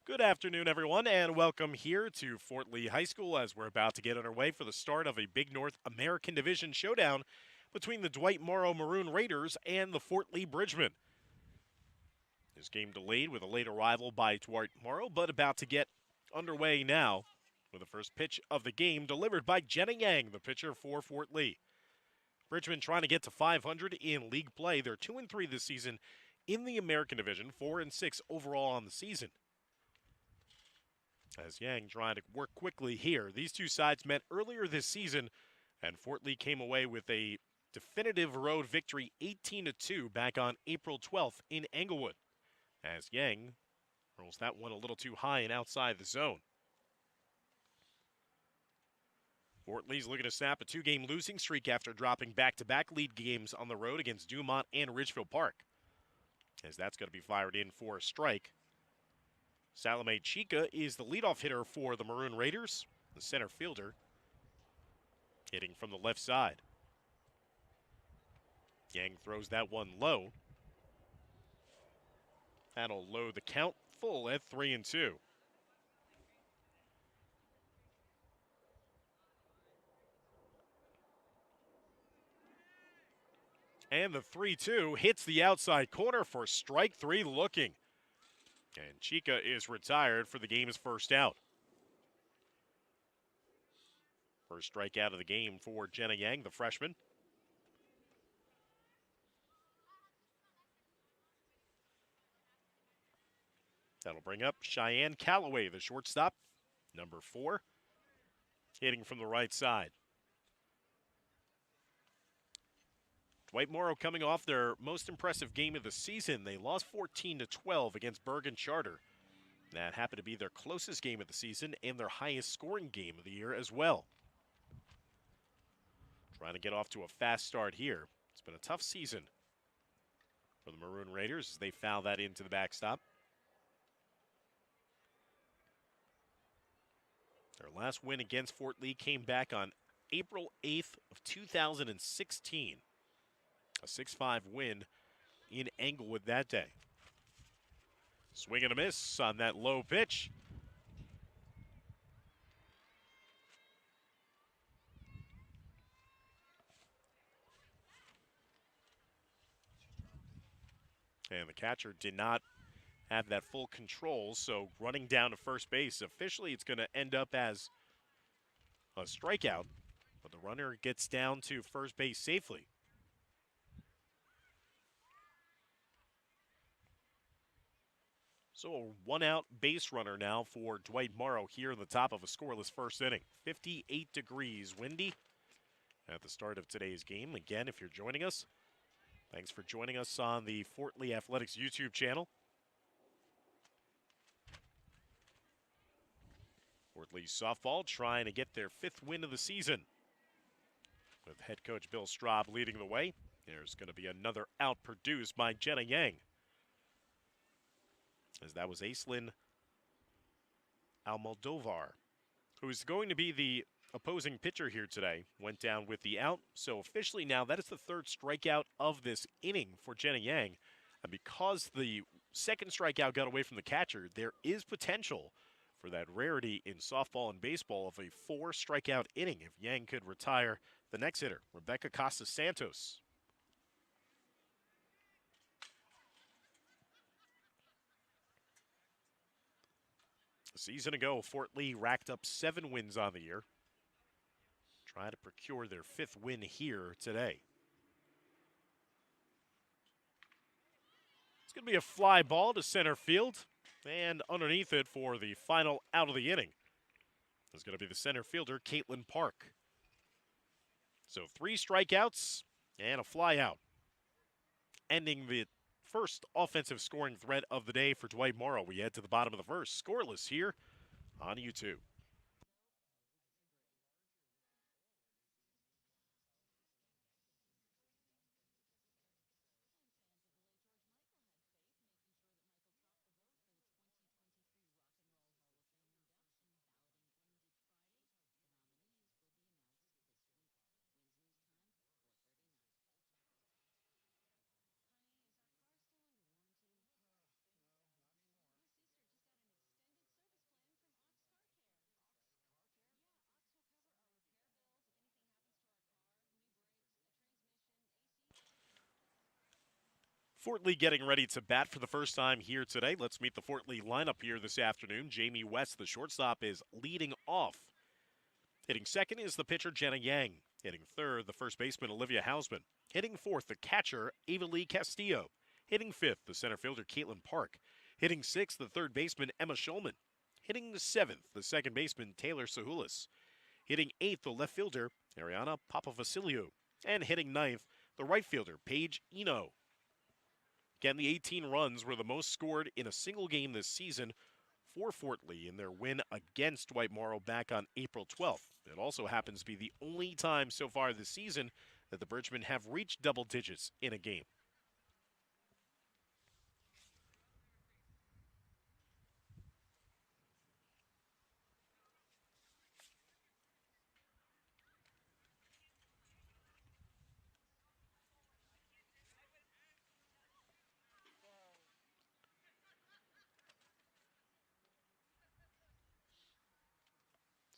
Good afternoon, everyone, and welcome here to Fort Lee High School as we're about to get underway for the start of a Big North American Division showdown between the Dwight Morrow Maroon Raiders and the Fort Lee Bridgemen. This game delayed with a late arrival by Dwight Morrow, but about to get underway now with the first pitch of the game delivered by Jenna Yang, the pitcher for Fort Lee. Bridgemen trying to get to 500 in league play. They're 2-3 this season in the American Division, 4-6 overall on the season. As Yang trying to work quickly here. These two sides met earlier this season, and Fort Lee came away with a definitive road victory 18-2 back on April 12th in Englewood. As Yang rolls that one a little too high and outside the zone. Fort Lee's looking to snap a two-game losing streak after dropping back-to-back lead games on the road against Dumont and Ridgefield Park. As that's going to be fired in for a strike. Salome Chica is the leadoff hitter for the Maroon Raiders, the center fielder, hitting from the left side. Yang throws that one low. That'll load the count full at 3-2. And the 3-2 hits the outside corner for strike three looking. And Chica is retired for the game's first out. First strikeout of the game for Jenna Yang, the freshman. That'll bring up Cheyenne Calloway, the shortstop, number 4, hitting from the right side. Dwight Morrow coming off their most impressive game of the season. They lost 14-12 against Bergen Charter. That happened to be their closest game of the season and their highest scoring game of the year as well. Trying to get off to a fast start here. It's been a tough season for the Maroon Raiders as they foul that into the backstop. Their last win against Fort Lee came back on April 8th of 2016. A 6-5 win in Englewood that day. Swing and a miss on that low pitch. And the catcher did not have that full control, so running down to first base. Officially, it's going to end up as a strikeout, but the runner gets down to first base safely. So a one-out base runner now for Dwight Morrow here in the top of a scoreless first inning. 58 degrees windy at the start of today's game. Again, if you're joining us, thanks for joining us on the Fort Lee Athletics YouTube channel. Fort Lee softball trying to get their 5th win of the season. With head coach Bill Straub leading the way, there's going to be another out produced by Jenna Yang. As that was Aislinn Almodovar, who is going to be the opposing pitcher here today, went down with the out. So officially now that is the 3rd strikeout of this inning for Jenna Yang. And because the 2nd strikeout got away from the catcher, there is potential for that rarity in softball and baseball of a 4 strikeout inning if Yang could retire the next hitter, Rebecca Costa Santos. A season ago, Fort Lee racked up 7 wins on the year. Try to procure their 5th win here today. It's going to be a fly ball to center field, and underneath it for the final out of the inning is going to be the center fielder, Caitlin Park. So 3 strikeouts and a fly out, ending the first offensive scoring threat of the day for Dwight Morrow. We head to the bottom of the first, scoreless here on YouTube. Fort Lee getting ready to bat for the first time here today. Let's meet the Fort Lee lineup here this afternoon. Jamie West, the shortstop, is leading off. Hitting second is the pitcher Jenna Yang. Hitting third, the first baseman Olivia Hausman. Hitting fourth, the catcher Ava Lee Castillo. Hitting fifth, the center fielder Caitlin Park. Hitting sixth, the third baseman Emma Schulman. Hitting seventh, the second baseman Taylor Sahulis. Hitting eighth, the left fielder Ariana Papavassiliou. And hitting ninth, the right fielder Paige Eno. Again, the 18 runs were the most scored in a single game this season for Fort Lee in their win against Dwight Morrow back on April 12th. It also happens to be the only time so far this season that the Bridgemen have reached double digits in a game.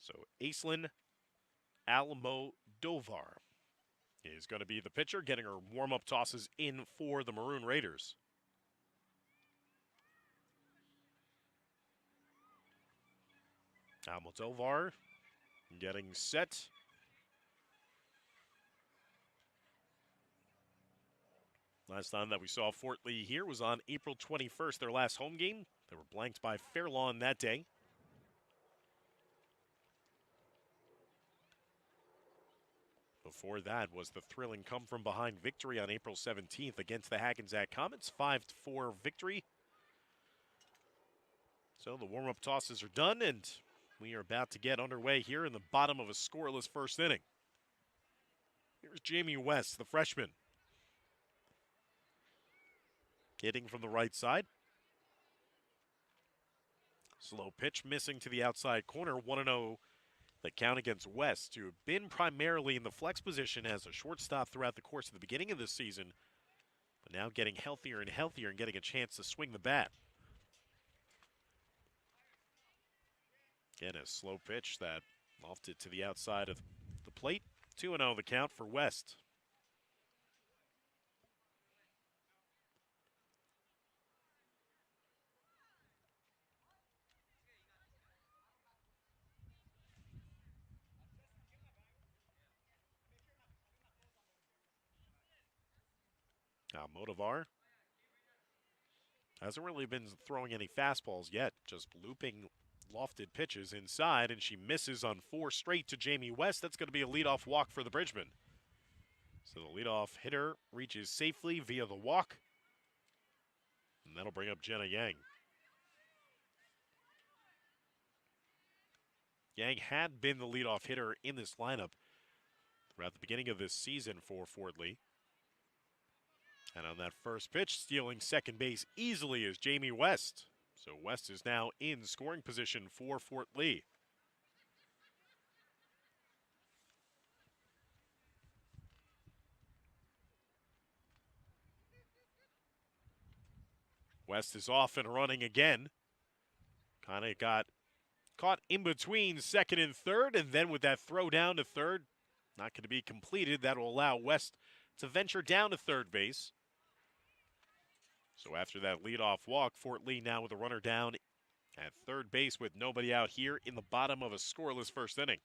So Aislinn Almodovar is going to be the pitcher, getting her warm-up tosses in for the Maroon Raiders. Almodovar getting set. Last time that we saw Fort Lee here was on April 21st, their last home game. They were blanked by Fairlawn that day. Before that was the thrilling come-from-behind victory on April 17th against the Hackensack Comets, 5-4 victory. So the warm-up tosses are done, and we are about to get underway here in the bottom of a scoreless first inning. Here's Jamie West, the freshman. Hitting from the right side. Slow pitch missing to the outside corner, 1-0. The count against West, who have been primarily in the flex position as a shortstop throughout the course of the beginning of this season, but now getting healthier and healthier and getting a chance to swing the bat. Again, a slow pitch that lofted to the outside of the plate. 2-0 the count for West. Motivar hasn't really been throwing any fastballs yet, just looping lofted pitches inside, and she misses on 4 straight to Jamie West. That's going to be a leadoff walk for the Bridgemen. So the leadoff hitter reaches safely via the walk, and that'll bring up Jenna Yang. Yang had been the leadoff hitter in this lineup throughout the beginning of this season for Fort Lee. And on that first pitch, stealing second base easily is Jamie West. So West is now in scoring position for Fort Lee. West is off and running again. Kind of got caught in between second and third, and then with that throw down to third, not going to be completed. That will allow West to venture down to third base. So after that leadoff walk, Fort Lee now with a runner down at third base with nobody out here in the bottom of a scoreless first inning.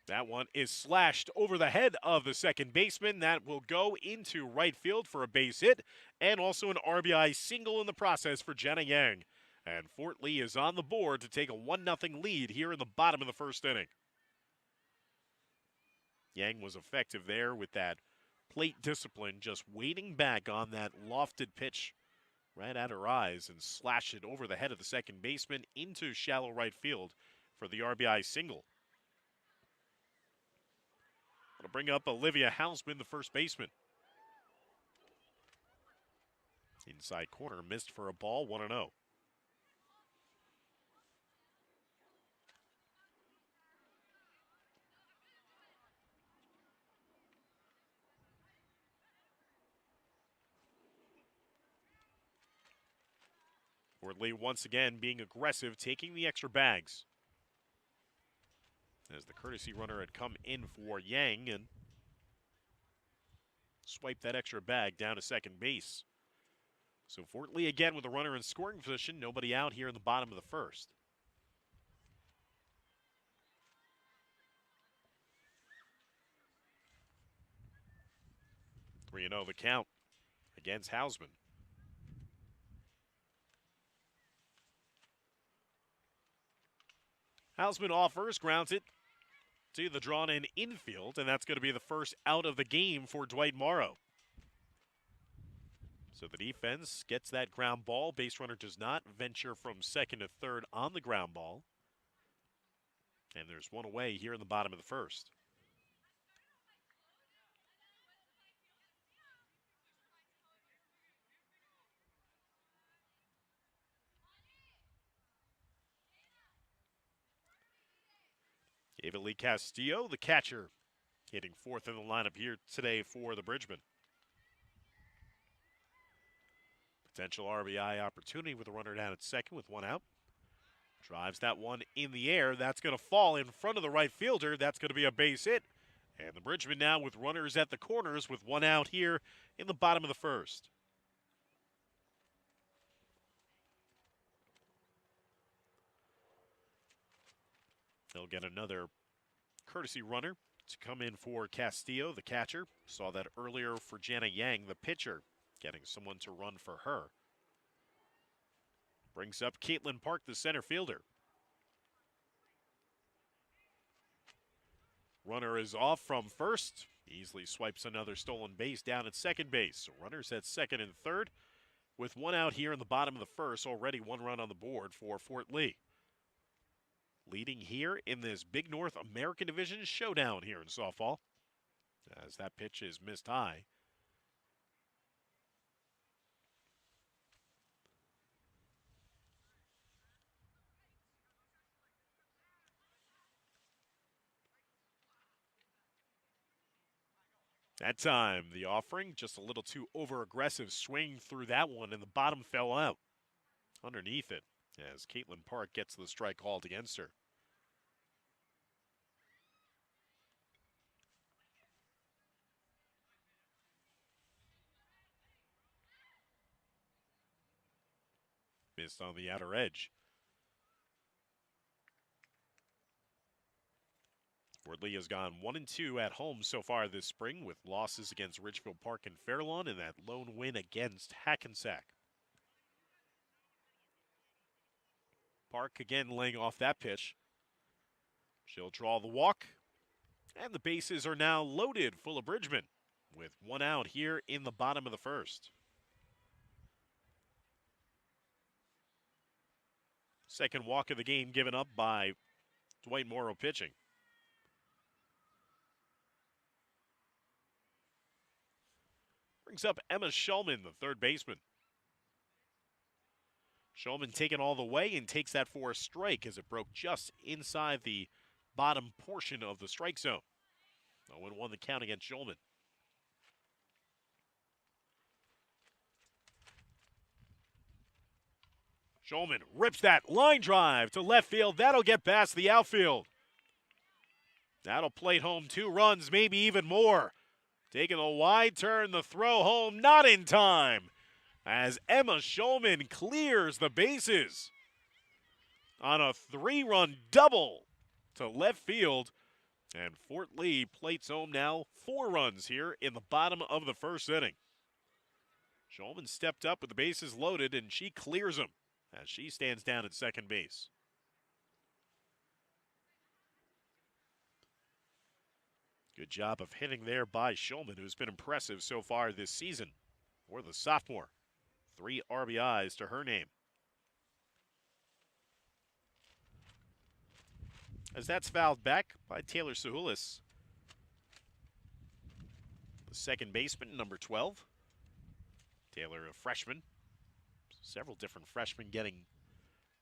That one is slashed over the head of the second baseman. That will go into right field for a base hit and also an RBI single in the process for Jenna Yang. And Fort Lee is on the board to take a 1-0 lead here in the bottom of the first inning. Yang was effective there with that plate discipline, just waiting back on that lofted pitch right at her eyes and slash it over the head of the second baseman into shallow right field for the RBI single. Going to bring up Olivia Hausman, the first baseman. Inside corner, missed for a ball, 1-0. Fort Lee once again being aggressive, taking the extra bags. as the courtesy runner had come in for Yang and swiped that extra bag down to second base. So Fort Lee again with a runner in scoring position. Nobody out here in the bottom of the first. 3-0 the count against Hausman. Hausman offers, grounds it to the drawn-in infield, and that's going to be the first out of the game for Dwight Morrow. So the defense gets that ground ball. Base runner does not venture from second to third on the ground ball. And there's one away here in the bottom of the first. David Lee Castillo, the catcher, hitting fourth in the lineup here today for the Bridgemen. Potential RBI opportunity with a runner down at second with one out. Drives that one in the air. That's going to fall in front of the right fielder. That's going to be a base hit. And the Bridgemen now with runners at the corners with one out here in the bottom of the first. They'll get another courtesy runner to come in for Castillo, the catcher. Saw that earlier for Jana Yang, the pitcher, getting someone to run for her. Brings up Caitlin Park, the center fielder. Runner is off from first. Easily swipes another stolen base down at second base. So runners at second and third with one out here in the bottom of the first. Already one run on the board for Fort Lee. Leading here in this Big North American Division showdown here in softball. As that pitch is missed high. That time, the offering, just a little too over-aggressive swing through that one, and the bottom fell out underneath it as Caitlin Park gets the strike called against her. Missed on the outer edge. Fort Lee has gone 1-2 at home so far this spring with losses against Ridgefield Park and Fairlawn and that lone win against Hackensack. Park again laying off that pitch. She'll draw the walk. And the bases are now loaded full of Bridgemen with one out here in the bottom of the first. Second walk of the game given up by Dwight Morrow pitching. Brings up Emma Shulman, the third baseman. Shulman taken all the way and takes that for a strike as it broke just inside the bottom portion of the strike zone. 0-1 the count against Shulman. Shulman rips that line drive to left field. That'll get past the outfield. That'll plate home 2 runs, maybe even more. Taking a wide turn, the throw home, not in time, as Emma Shulman clears the bases on a 3-run double to left field. And Fort Lee plates home now 4 runs here in the bottom of the first inning. Shulman stepped up with the bases loaded, and she clears them as she stands down at second base. Good job of hitting there by Shulman, who's been impressive so far this season for the sophomore. 3 RBIs to her name. As that's fouled back by Taylor Sahulis. The second baseman, number 12. Taylor, a freshman. Several different freshmen getting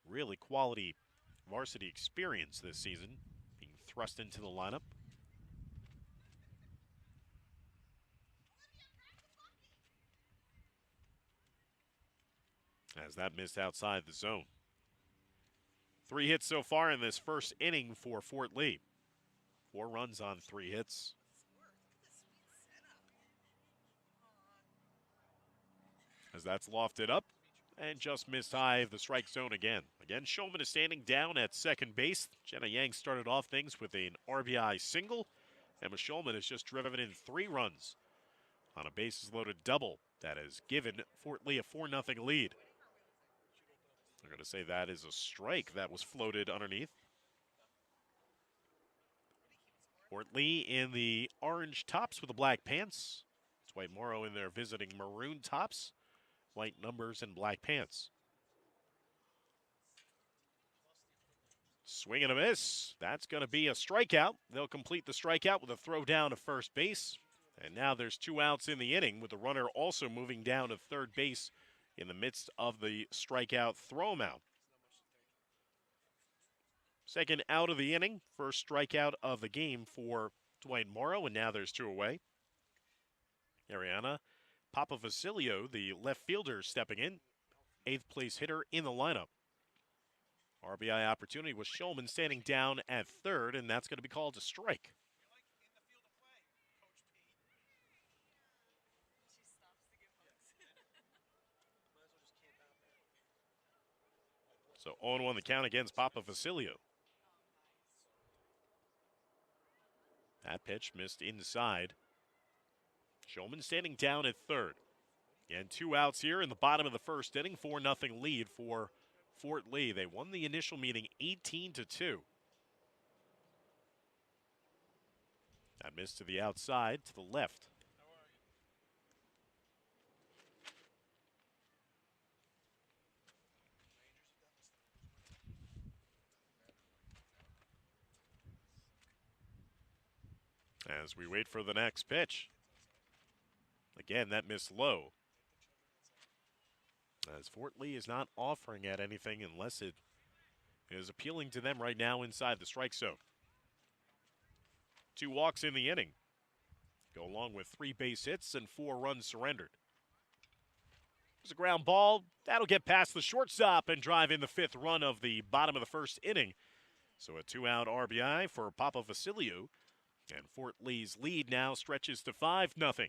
really quality varsity experience this season, being thrust into the lineup. As that missed outside the zone. 3 hits so far in this first inning for Fort Lee. 4 runs on 3 hits. As that's lofted up and just missed high of the strike zone again. Again, Shulman is standing down at second base. Jenna Yang started off things with an RBI single. Emma Shulman has just driven in 3 runs on a bases-loaded double that has given Fort Lee a 4-0 lead. They're going to say that is a strike that was floated underneath. Fort Lee in the orange tops with the black pants. Dwight Morrow in their visiting maroon tops, white numbers, and black pants. Swing and a miss. That's going to be a strikeout. They'll complete the strikeout with a throw down to first base. And now there's 2 outs in the inning, with the runner also moving down to third base in the midst of the strikeout throw him out. Second out of the inning, first strikeout of the game for Dwight Morrow, and now there's 2 away. Ariana Papavasilio, the left fielder, stepping in, 8th place hitter in the lineup. RBI opportunity with Shulman standing down at third, and that's going to be called a strike. So 0-1 the count against Papavasilio. That pitch missed inside. Shulman standing down at third. And 2 outs here in the bottom of the first inning, 4-0 lead for Fort Lee. They won the initial meeting 18-2. That missed to the outside, to the left. As we wait for the next pitch. Again, that missed low. As Fort Lee is not offering at anything unless it is appealing to them right now inside the strike zone. 2 walks in the inning. Go along with 3 base hits and 4 runs surrendered. There's a ground ball. That'll get past the shortstop and drive in the 5th run of the bottom of the first inning. So a 2-out RBI for Papavasilio. And Fort Lee's lead now stretches to 5-0.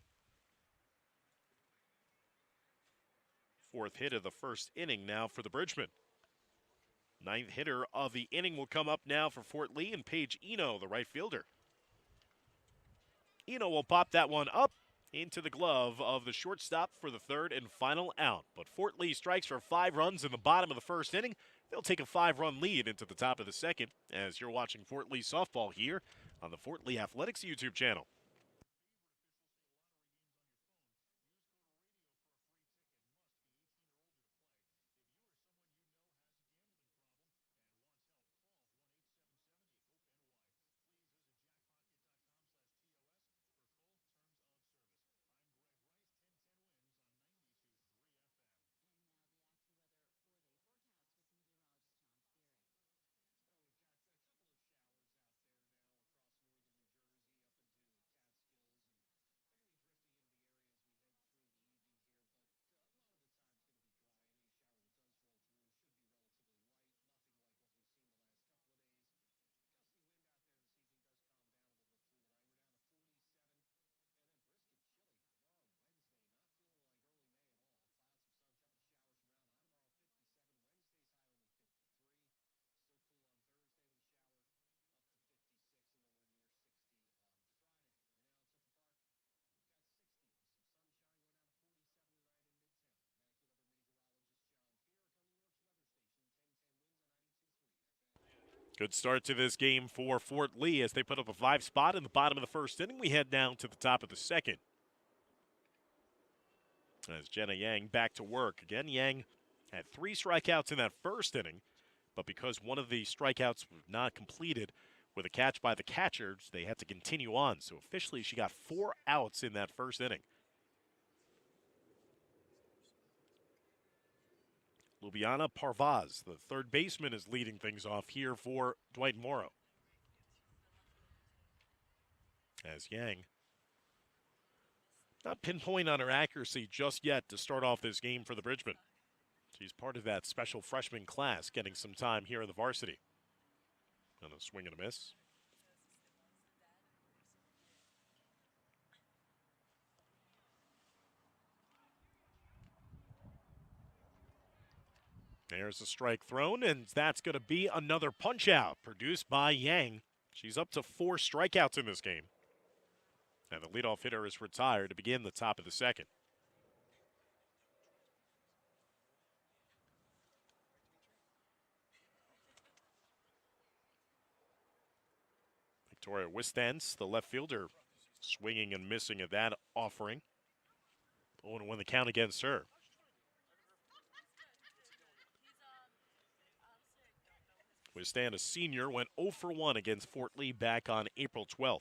4th hit of the first inning now for the Bridgemen. 9th hitter of the inning will come up now for Fort Lee, and Paige Eno, the right fielder. Eno will pop that one up into the glove of the shortstop for the 3rd and final out. But Fort Lee strikes for 5 runs in the bottom of the first inning. They'll take a 5-run lead into the top of the 2nd as you're watching Fort Lee softball here on the Fort Lee Athletics YouTube channel. Good start to this game for Fort Lee as they put up a 5 spot in the bottom of the first inning. We head down to the top of the 2nd. As Jenna Yang back to work. Again, Yang had 3 strikeouts in that first inning, but because one of the strikeouts was not completed with a catch by the catchers, they had to continue on. So officially she got 4 outs in that first inning. Ljubljana Parvaz, the 3rd baseman, is leading things off here for Dwight Morrow. As Yang not pinpoint on her accuracy just yet to start off this game for the Bridgemen. She's part of that special freshman class getting some time here in the varsity. And a swing and a miss. There's a strike thrown, and that's going to be another punch-out produced by Yang. She's up to 4 strikeouts in this game. And the leadoff hitter is retired to begin the top of the second. Victoria Wistens, the left fielder, swinging and missing at that offering. 0-1 the count against her. Wistens, a senior, went 0 for 1 against Fort Lee back on April 12th.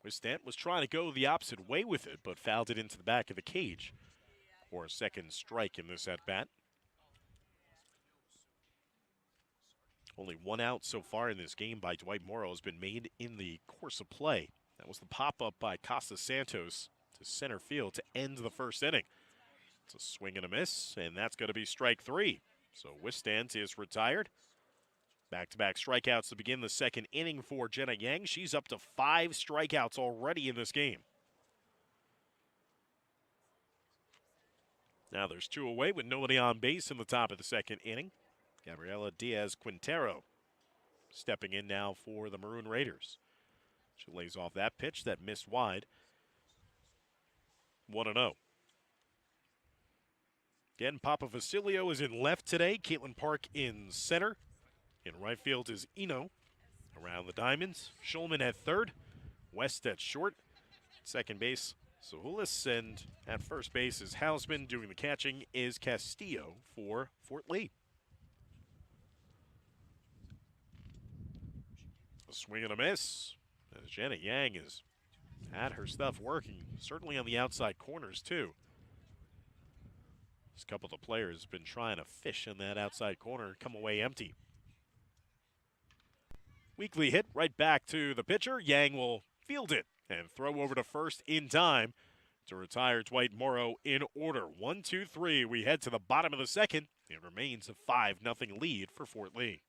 Wistens was trying to go the opposite way with it, but fouled it into the back of the cage for a second strike in this at-bat. Only 1 out so far in this game by Dwight Morrow has been made in the course of play. That was the pop-up by Costa Santos to center field to end the first inning. It's a swing and a miss, and that's going to be strike 3. So Wistens is retired. Back-to-back strikeouts to begin the second inning for Jenna Yang. She's up to 5 strikeouts already in this game. Now there's 2 away with nobody on base in the top of the second inning. Gabriela Diaz-Quintero stepping in now for the Maroon Raiders. She lays off that pitch that missed wide. 1-0. Again, Papa Vasilio is in left today. Caitlin Park in center. In right field is Eno. Around the diamonds, Schulman at third. West at short. Second base, Sahulis. And at first base is Hausman. Doing the catching is Castillo for Fort Lee. A swing and a miss. As Janet Yang has had her stuff working, certainly on the outside corners too. This couple of players have been trying to fish in that outside corner, come away empty. Weekly hit right back to the pitcher. Yang will field it and throw over to first in time to retire Dwight Morrow in order. 1-2-3. We head to the bottom of the second. It remains a 5-0 lead for Fort Lee.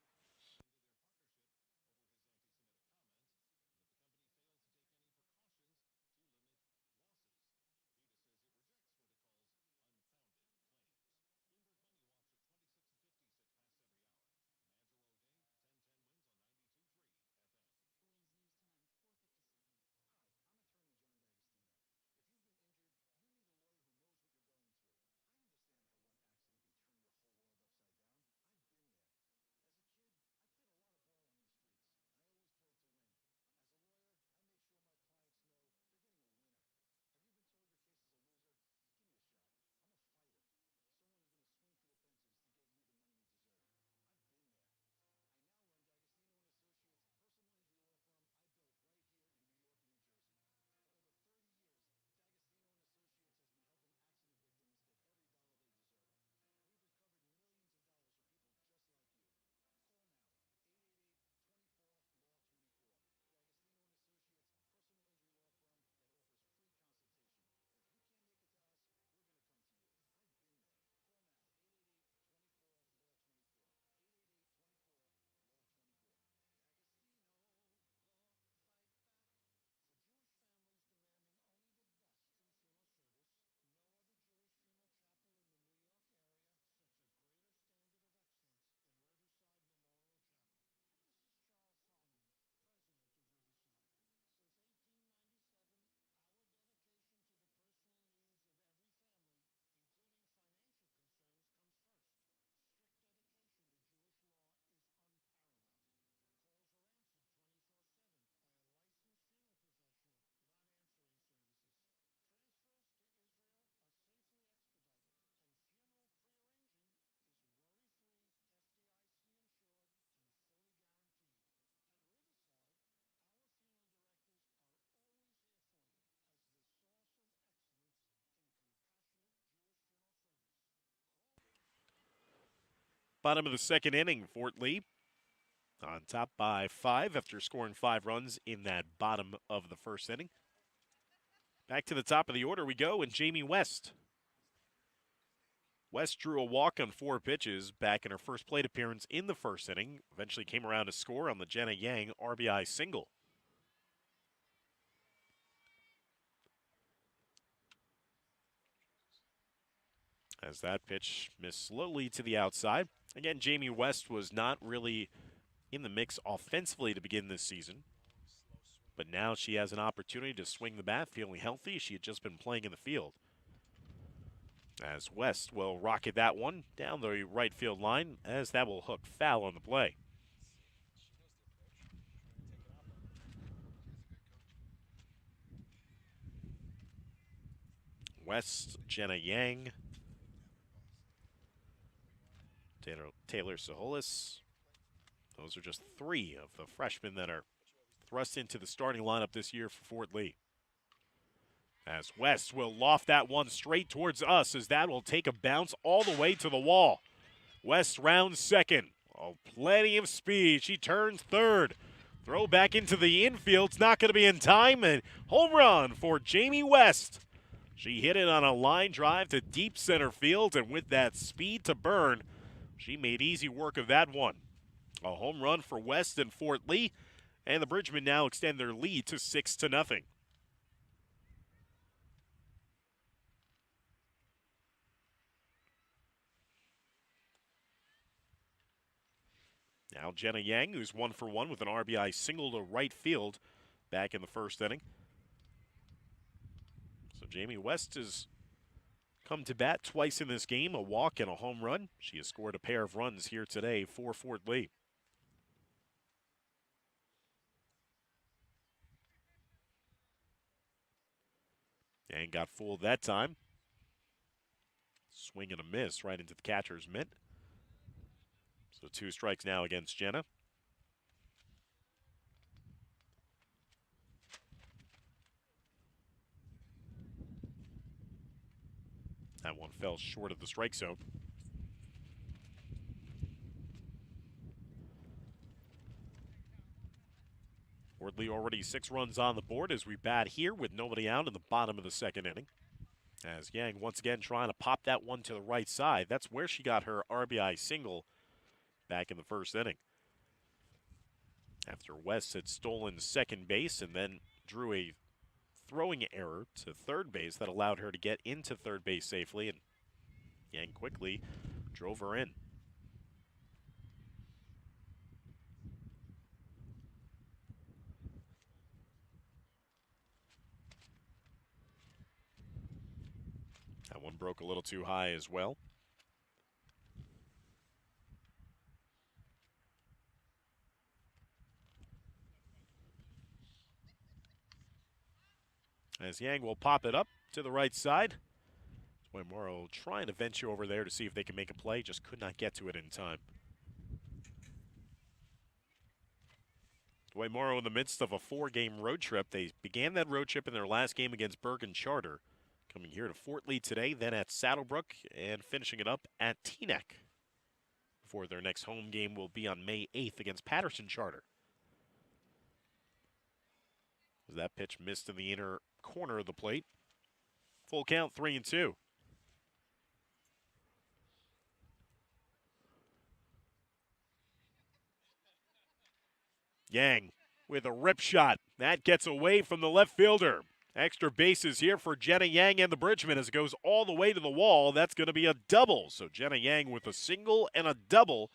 Bottom of the second inning, Fort Lee on top by 5 after scoring 5 runs in that bottom of the first inning. Back to the top of the order we go, and Jamie West. West drew a walk on 4 pitches back in her first plate appearance in the first inning. Eventually came around to score on the Jenna Yang RBI single. As that pitch missed slowly to the outside. Again, Jamie West was not really in the mix offensively to begin this season. But now she has an opportunity to swing the bat, feeling healthy. She had just been playing in the field. As West will rocket that one down the right field line, as that will hook foul on the play. West, Jenna Yang, Taylor Saholis. Those are just three of the freshmen that are thrust into the starting lineup this year for Fort Lee. As West will loft that one straight towards us, as that will take a bounce all the way to the wall. West rounds second. Oh, plenty of speed. She turns third. Throw back into the infield. It's not going to be in time. And home run for Jamie West. She hit it on a line drive to deep center field, and with that speed to burn, she made easy work of that one. A home run for West and Fort Lee, and the Bridgemen now extend their lead to 6-0. Now Jenna Yang, who's 1 for 1 with an RBI single to right field back in the first inning. So Jamie West has come to bat twice in this game, a walk and a home run. She has scored a pair of runs here today for Fort Lee. Yang got fooled that time. Swing and a miss right into the catcher's mitt. So 2 strikes now against Jenna. That one fell short of the strike zone. Fort Lee already 6 runs on the board as we bat here with nobody out in the bottom of the second inning. As Yang once again trying to pop that one to the right side. That's where she got her RBI single back in the first inning. After West had stolen second base and then drew a throwing error to third base that allowed her to get into third base safely, and Yang quickly drove her in. That one broke a little too high as well. As Yang will pop it up to the right side. Dwight Morrow trying to venture over there to see if they can make a play, just could not get to it in time. Dwight Morrow in the midst of a 4-game road trip. They began that road trip in their last game against Bergen Charter. Coming here to Fort Lee today, then at Saddlebrook, and finishing it up at Teaneck. Before their next home game will be on May 8th against Patterson Charter. As that pitch missed in the inner corner of the plate. Full count, 3-2. Yang with a rip shot. That gets away from the left fielder. Extra bases here for Jenna Yang and the Bridgemen as it goes all the way to the wall. That's going to be a double. So Jenna Yang with a single and a double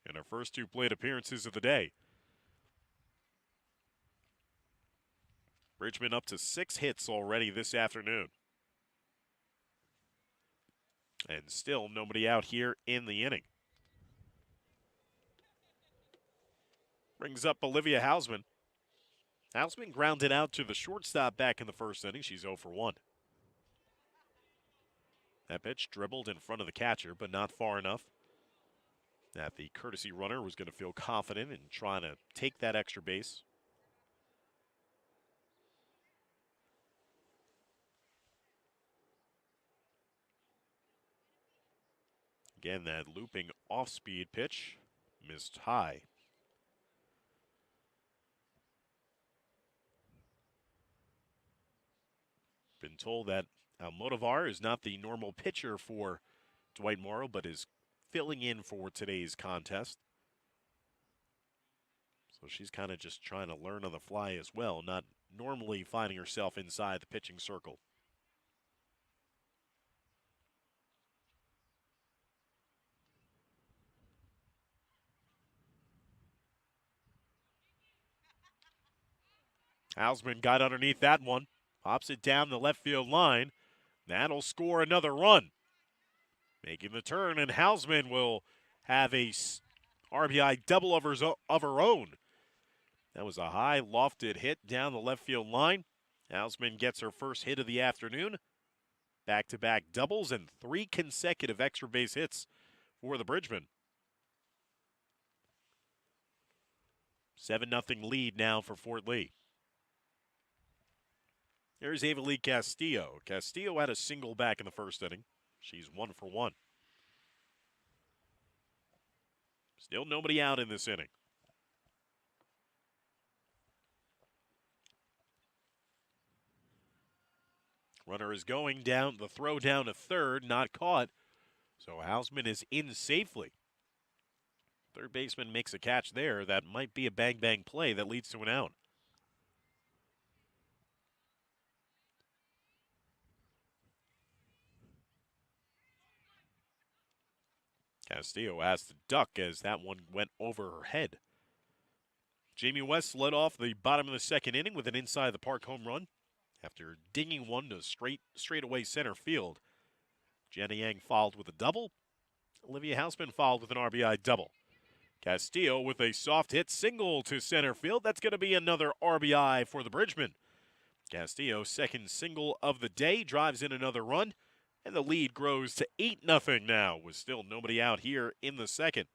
in her first 2 plate appearances of the day. Bridgemen up to 6 hits already this afternoon. And still nobody out here in the inning. Brings up Olivia Hausman. Hausman grounded out to the shortstop back in the first inning. She's 0 for 1. That pitch dribbled in front of the catcher, but not far enough that the courtesy runner was going to feel confident in trying to take that extra base. Again, that looping off-speed pitch missed high. Been told that Almodovar is not the normal pitcher for Dwight Morrow, but is filling in for today's contest. So she's kind of just trying to learn on the fly as well, not normally finding herself inside the pitching circle. Hausman got underneath that one, pops it down the left field line. That'll score another run. Making the turn, and Hausman will have a RBI double of her own. That was a high, lofted hit down the left field line. Hausman gets her first hit of the afternoon. Back-to-back doubles and 3 consecutive extra base hits for the Bridgmen. 7-0 lead now for Fort Lee. Here's Avalie Castillo. Castillo had a single back in the first inning. She's 1 for 1. Still nobody out in this inning. Runner is going down, the throw down to third, not caught. So Hausman is in safely. Third baseman makes a catch there. That might be a bang-bang play that leads to an out. Castillo has to duck as that one went over her head. Jamie West led off the bottom of the second inning with an inside-the-park home run after dinging one to straightaway center field. Jenny Yang followed with a double. Olivia Hausman followed with an RBI double. Castillo with a soft hit single to center field. That's going to be another RBI for the Bridgmen. Castillo, second single of the day, drives in another run, and the lead grows to 8-0 now, with still nobody out here in the second.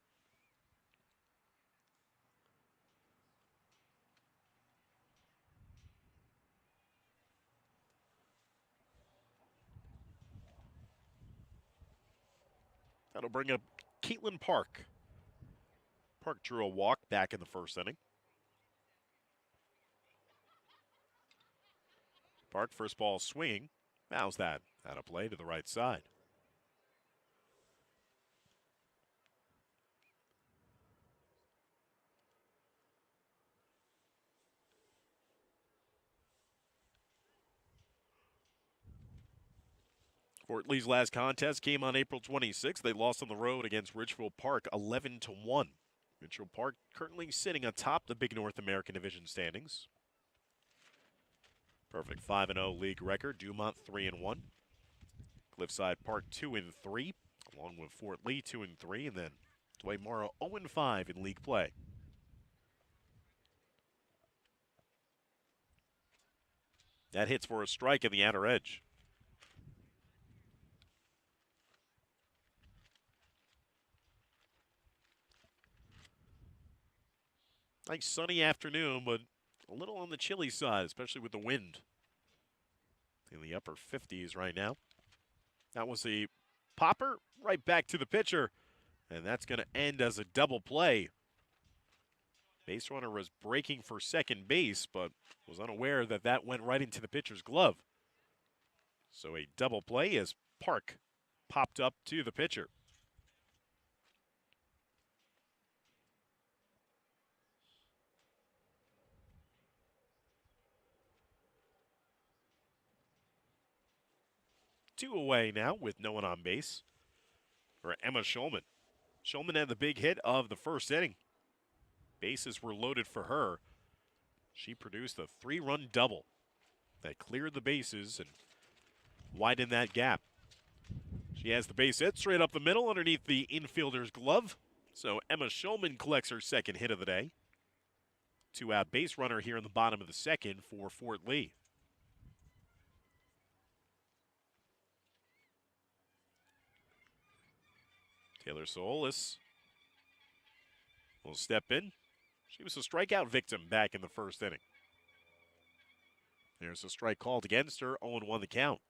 That'll bring up Caitlin Park. Park drew a walk back in the first inning. Park, first ball swinging, fouls that out of play to the right side. Fort Lee's last contest came on April 26th. They lost on the road against Richfield Park 11-1. Richfield Park currently sitting atop the Big North American Division standings. Perfect 5-0 league record. Dumont 3-1. Cliffside Park 2-3, along with Fort Lee 2-3, and then Dwight Morrow 0-5 in league play. That hits for a strike in the outer edge. Nice sunny afternoon, but a little on the chilly side, especially with the wind. In the upper 50s right now. That was a popper right back to the pitcher, and that's going to end as a double play. Base runner was breaking for second base, but was unaware that that went right into the pitcher's glove. So a double play as Park popped up to the pitcher. Two away now with no one on base for Emma Schulman. Schulman had the big hit of the first inning. Bases were loaded for her. She produced a 3-run double that cleared the bases and widened that gap. She has the base hit straight up the middle underneath the infielder's glove. So Emma Schulman collects her second hit of the day. 2-out base runner here in the bottom of the second for Fort Lee. Taylor Solis will step in. She was a strikeout victim back in the first inning. There's a strike called against her, 0-1 the count.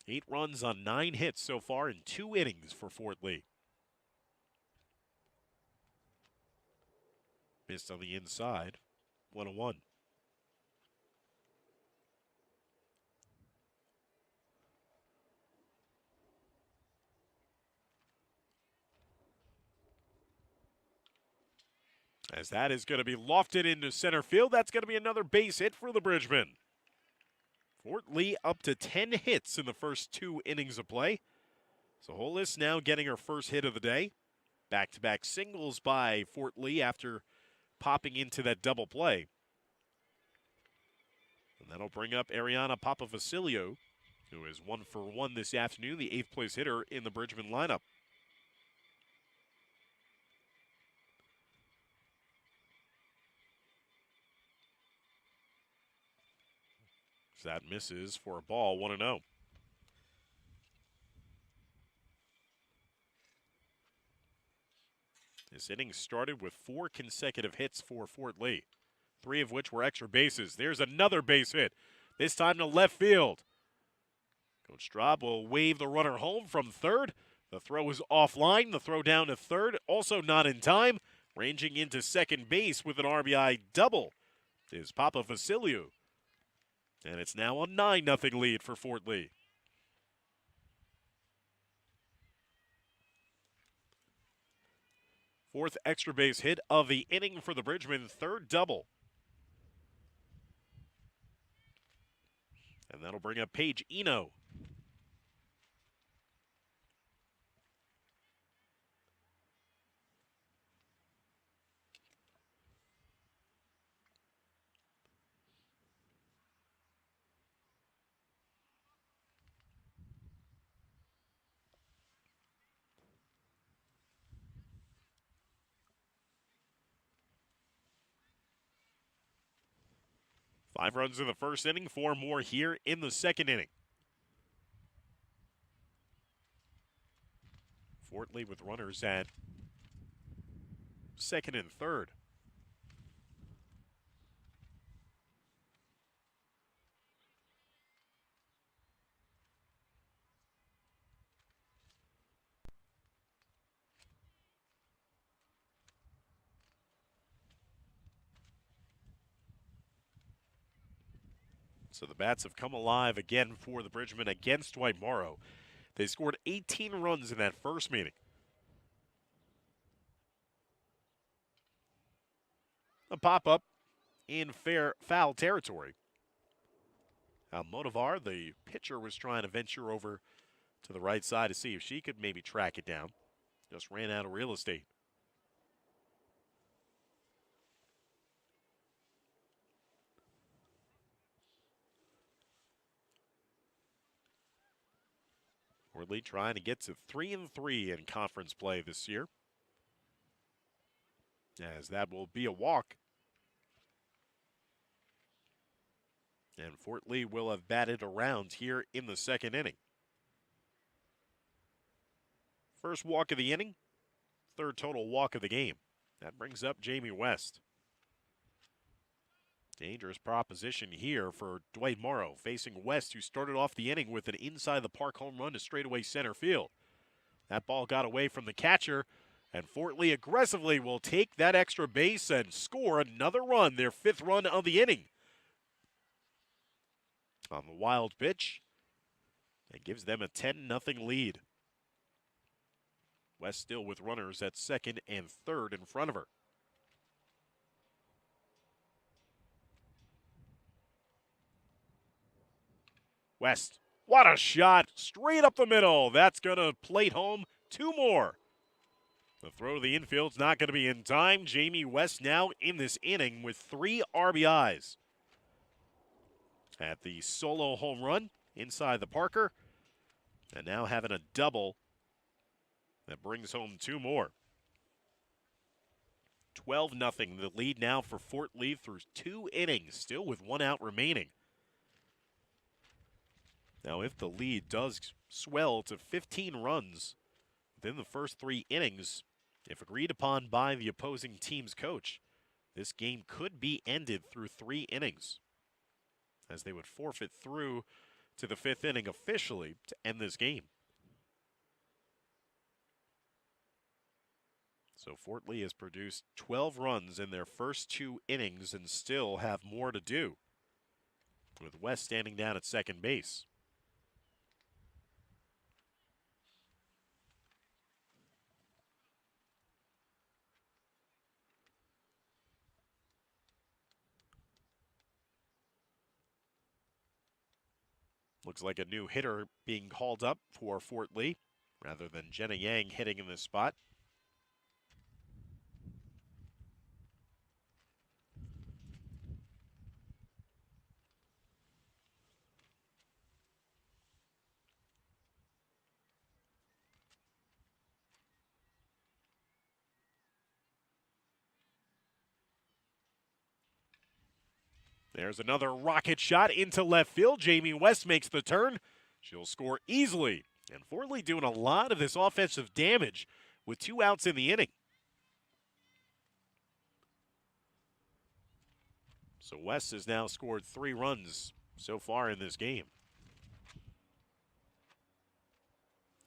Eight runs on 9 hits so far in 2 innings for Fort Lee. Missed on the inside, 1-1. As that is going to be lofted into center field. That's going to be another base hit for the Bridgmen. Fort Lee up to 10 hits in the first 2 innings of play. So Hollis now getting her first hit of the day. Back-to-back singles by Fort Lee after popping into that double play. And that'll bring up Ariana Papavasilio, who is 1 for 1 this afternoon, the 8th place hitter in the Bridgman lineup. So that misses for a ball, 1-0. This inning started with 4 consecutive hits for Fort Lee, 3 of which were extra bases. There's another base hit, this time to left field. Coach Straub will wave the runner home from third. The throw is offline. The throw down to third, also not in time. Ranging into second base with an RBI double is Papavasilio. And it's now a 9-0 lead for Fort Lee. Fourth extra base hit of the inning for the Bridgman, third double. And that'll bring up Paige Eno. Five runs in the first inning, 4 more here in the second inning. Fort Lee with runners at second and third. So the bats have come alive again for the Bridgman against Dwight Morrow. They scored 18 runs in that first meeting. A pop-up in foul territory. Almodovar, the pitcher, was trying to venture over to the right side to see if she could maybe track it down. Just ran out of real estate. Fort Lee trying to get to 3-3 in conference play this year, as that will be a walk. And Fort Lee will have batted around here in the second inning. First walk of the inning, third total walk of the game. That brings up Jamie West. Dangerous proposition here for Dwight Morrow, facing West, who started off the inning with an inside-the-park home run to straightaway center field. That ball got away from the catcher, and Fort Lee aggressively will take that extra base and score another run, their 5th run of the inning. On the wild pitch, that gives them a 10-0 lead. West still with runners at second and third in front of her. West, what a shot, straight up the middle. That's going to plate home 2 more. The throw to the infield's not going to be in time. Jamie West now in this inning with 3 RBIs. At the solo home run inside the Parker, and now having a double that brings home 2 more. 12-0, the lead now for Fort Lee through 2 innings, still with 1 out remaining. Now, if the lead does swell to 15 runs within the first 3 innings, if agreed upon by the opposing team's coach, this game could be ended through 3 innings, as they would forfeit through to the 5th inning officially to end this game. So Fort Lee has produced 12 runs in their first 2 innings and still have more to do, with West standing down at second base. Looks like a new hitter being called up for Fort Lee, rather than Jenna Yang hitting in this spot. There's another rocket shot into left field. Jamie West makes the turn. She'll score easily. And Fort Lee doing a lot of this offensive damage with 2 outs in the inning. So West has now scored 3 runs so far in this game.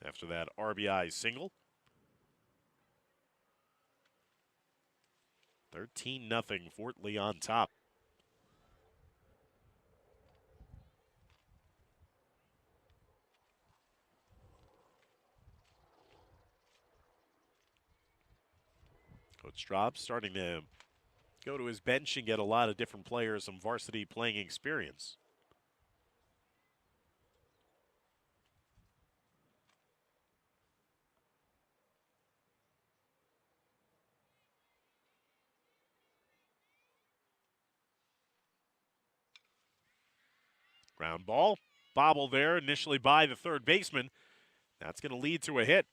After that RBI single. 13-0 Fort Lee on top. Coach Straub starting to go to his bench and get a lot of different players some varsity playing experience. Ground ball, bobble there initially by the third baseman. That's going to lead to a hit.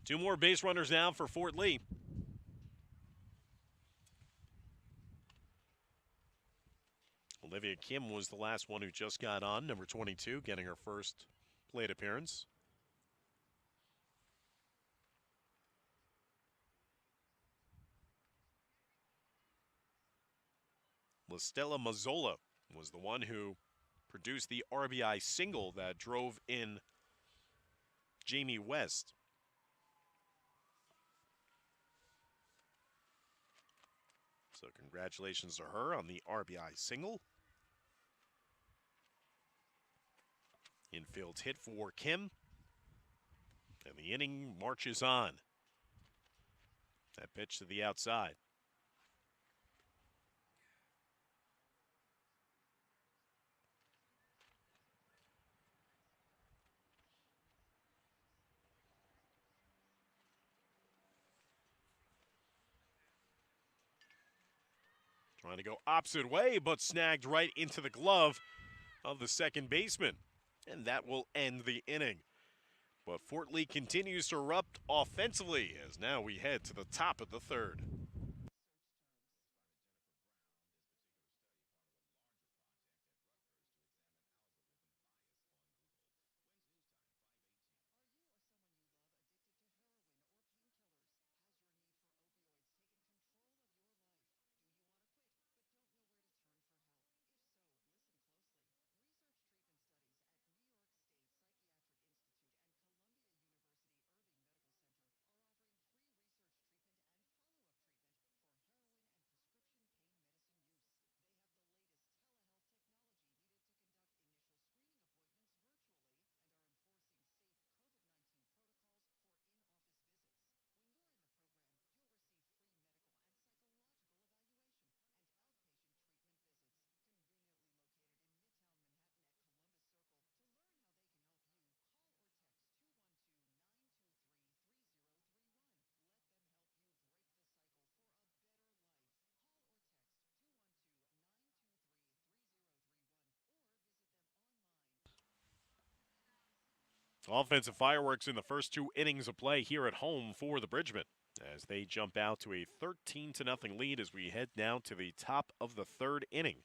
Two more base runners now for Fort Lee. Olivia Kim was the last one who just got on, number 22, getting her first plate appearance. Listella Mazzola was the one who produced the RBI single that drove in Jamie West. So congratulations to her on the RBI single. Infield hit for Kim. And the inning marches on. That pitch to the outside. Trying to go opposite way, but snagged right into the glove of the second baseman. And that will end the inning. But Fort Lee continues to erupt offensively as now we head to the top of the third. Offensive fireworks in the first 2 innings of play here at home for the Bridgmen as they jump out to a 13-0 lead as we head down to the top of the third inning.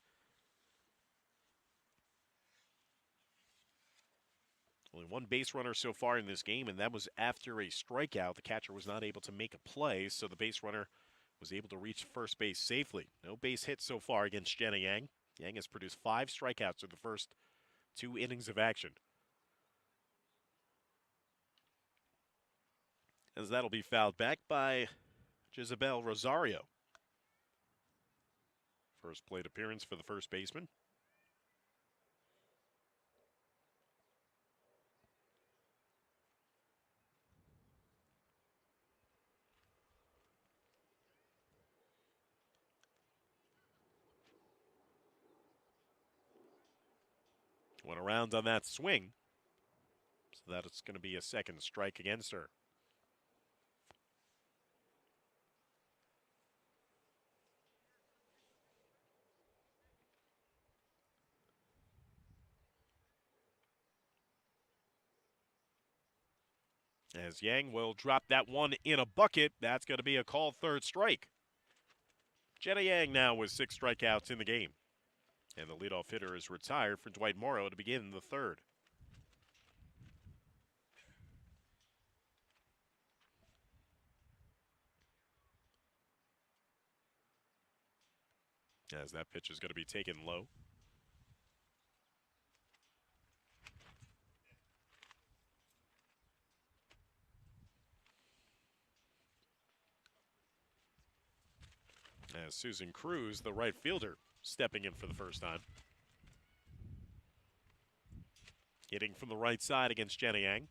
Only 1 base runner so far in this game, and that was after a strikeout. The catcher was not able to make a play, so the base runner was able to reach first base safely. No base hits so far against Jenna Yang. Yang has produced 5 strikeouts in the first 2 innings of action. As that'll be fouled back by Jezebel Rosario. First plate appearance for the first baseman. Went around on that swing, so that it's going to be a second strike against her. As Yang will drop that one in a bucket. That's going to be a called third strike. Jenna Yang now with 6 strikeouts in the game. And the leadoff hitter is retired for Dwight Morrow to begin the third. As that pitch is going to be taken low. As Susan Cruz, the right fielder, stepping in for the first time. Hitting from the right side against Jenna Yang.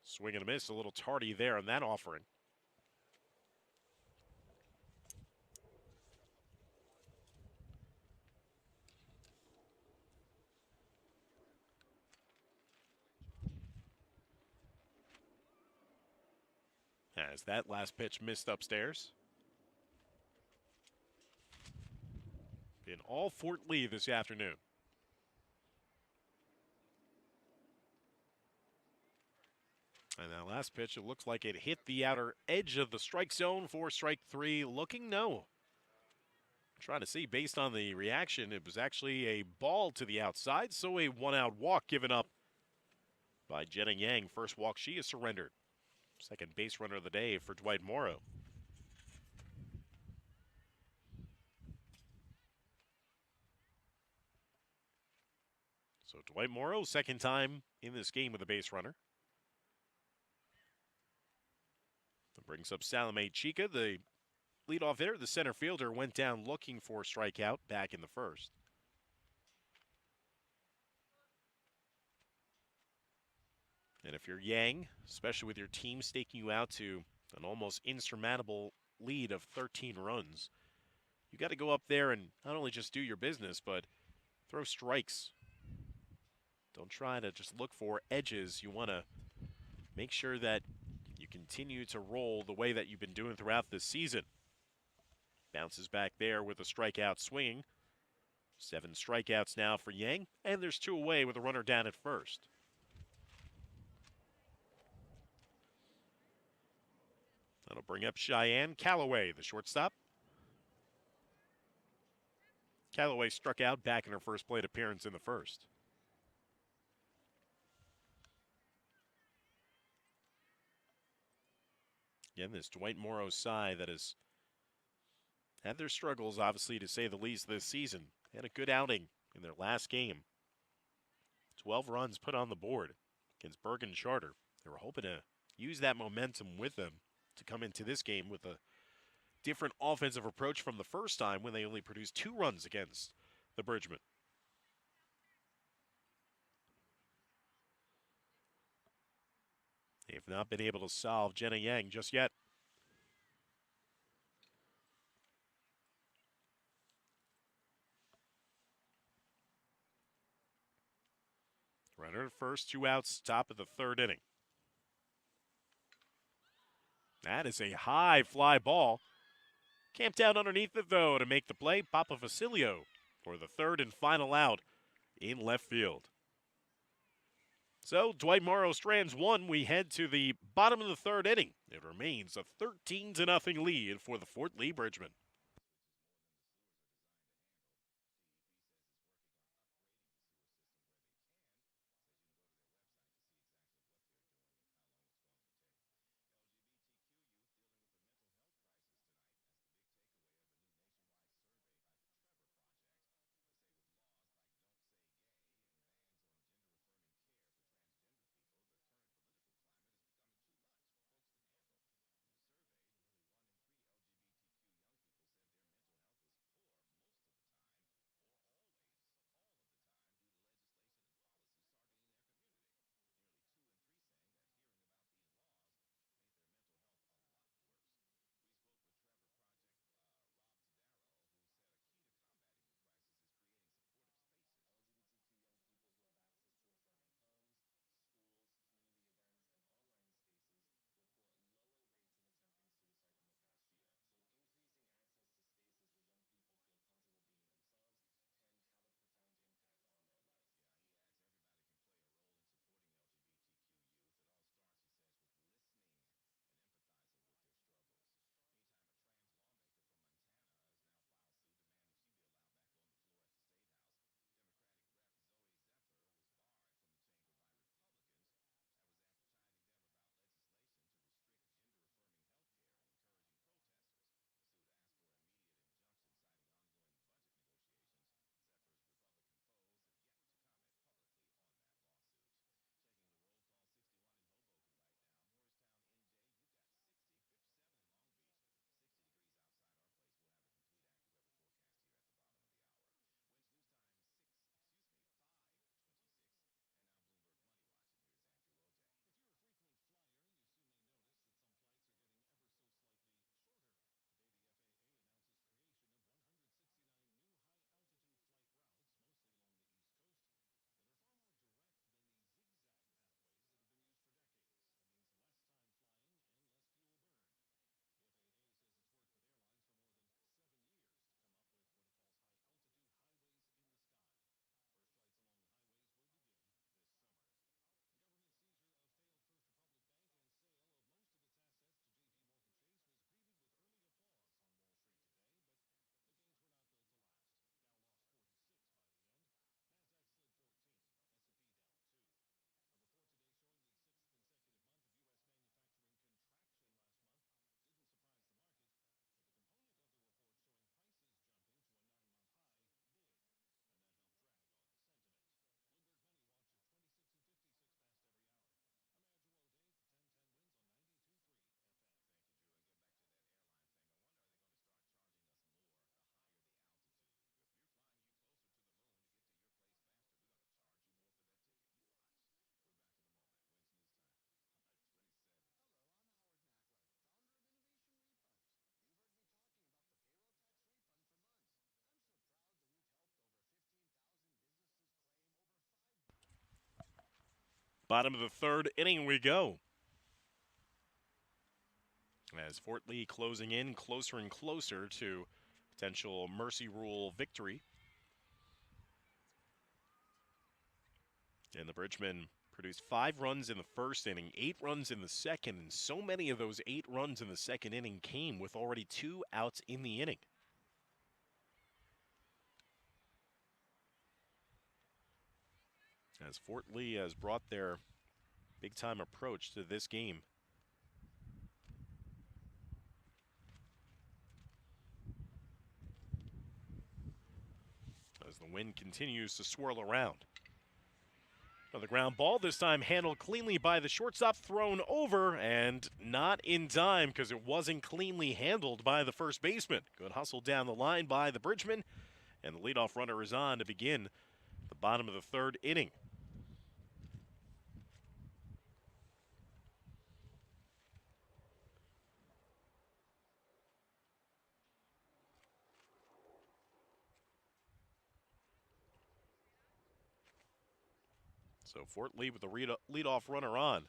Swing and a miss, a little tardy there on that offering. As that last pitch missed upstairs. Been all Fort Lee this afternoon. And that last pitch, it looks like it hit the outer edge of the strike zone for strike 3. Looking no. Trying to see, based on the reaction, it was actually a ball to the outside, so a 1-out walk given up by Jenna Yang. First walk she has surrendered. Second base runner of the day for Dwight Morrow. So Dwight Morrow, second time in this game with a base runner. That brings up Salome Chica, the leadoff hitter. The center fielder went down looking for a strikeout back in the first. And if you're Yang, especially with your team staking you out to an almost insurmountable lead of 13 runs, you got to go up there and not only just do your business, but throw strikes. Don't try to just look for edges. You want to make sure that you continue to roll the way that you've been doing throughout this season. Bounces back there with a strikeout swinging. 7 strikeouts now for Yang, and there's 2 away with a runner down at first. That'll bring up Cheyenne Callaway, the shortstop. Callaway struck out back in her first plate appearance in the first. Again, this Dwight Morrow side that has had their struggles, obviously, to say the least, this season. They had a good outing in their last game. 12 runs put on the board against Bergen Charter. They were hoping to use that momentum with them to come into this game with a different offensive approach from the first time when they only produced 2 runs against the Bridgman. They have not been able to solve Jenna Yang just yet. Runner at first, 2 outs, top of the 3rd inning. That is a high fly ball. Camped out underneath it, though, to make the play. Papa Vasilio for the 3rd and final out in left field. So, Dwight Morrow strands 1. We head to the bottom of the 3rd inning. It remains a 13-0 lead for the Fort Lee Bridgman. Bottom of the third inning we go. As Fort Lee closing in closer and closer to potential mercy rule victory. And the Bridgemen produced 5 runs in the first inning, 8 runs in the second, and so many of those 8 runs in the second inning came with already 2 outs in the inning. As Fort Lee has brought their big-time approach to this game. As the wind continues to swirl around. Another ground ball, this time handled cleanly by the shortstop, thrown over, and not in time because it wasn't cleanly handled by the first baseman. Good hustle down the line by the Bridgeman, and the leadoff runner is on to begin the bottom of the third inning. So Fort Lee with the leadoff runner on.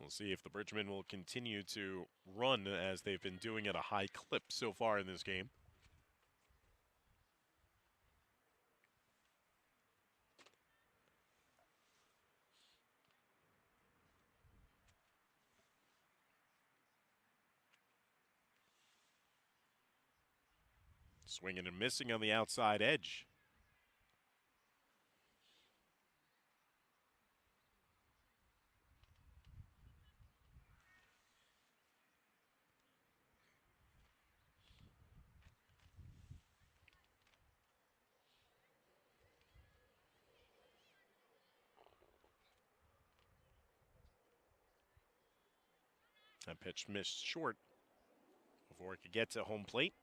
We'll see if the Bridgemen will continue to run as they've been doing at a high clip so far in this game. Swinging and missing on the outside edge. That pitch missed short before it could get to home plate.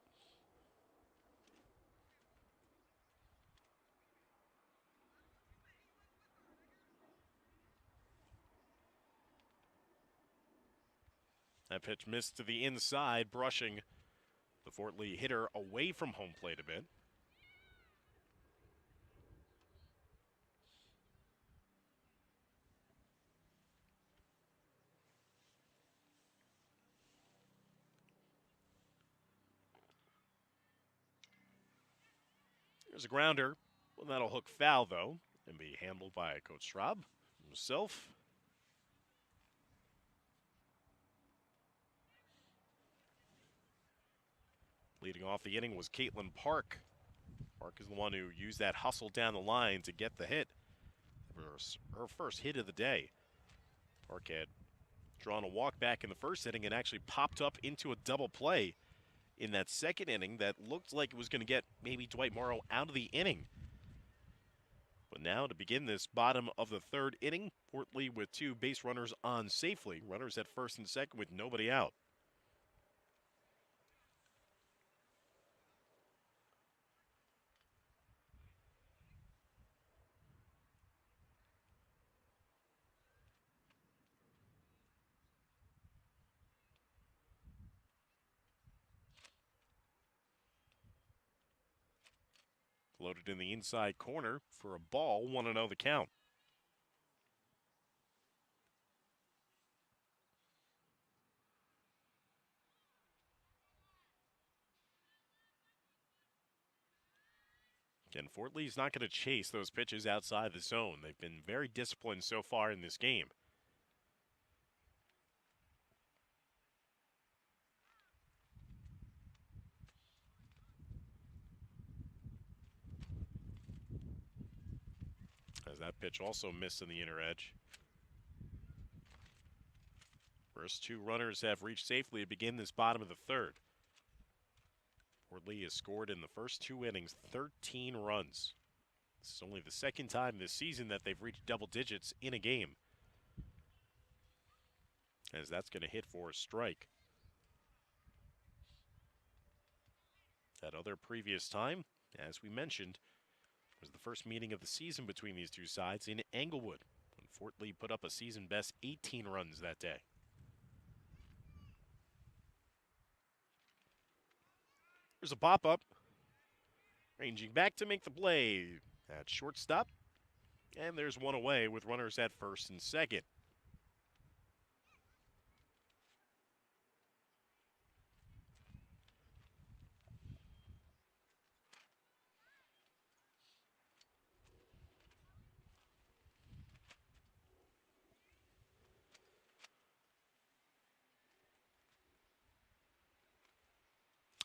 That pitch missed to the inside, brushing the Fort Lee hitter away from home plate a bit. There's a grounder. Well, that'll hook foul, though, and be handled by Coach Straub himself. Leading off the inning was Caitlin Park. Park is the one who used that hustle down the line to get the hit. Her first hit of the day. Park had drawn a walk back in the first inning and actually popped up into a double play in that second inning that looked like it was going to get maybe Dwight Morrow out of the inning. But now to begin this bottom of the third inning, Fort Lee with 2 base runners on safely. Runners at first and second with nobody out. Loaded in the inside corner for a ball, 1-0 the count. Again, Fort Lee's not going to chase those pitches outside the zone. They've been very disciplined so far in this game. As that pitch also missed in the inner edge. First 2 runners have reached safely to begin this bottom of the third. Fort Lee has scored in the first 2 innings 13 runs. This is only the second time this season that they've reached double digits in a game. As that's going to hit for a strike. That other previous time, as we mentioned, was the first meeting of the season between these two sides in Englewood, when Fort Lee put up a season-best 18 runs that day. There's a pop-up. Ranging back to make the play at shortstop. And there's one away with runners at first and second.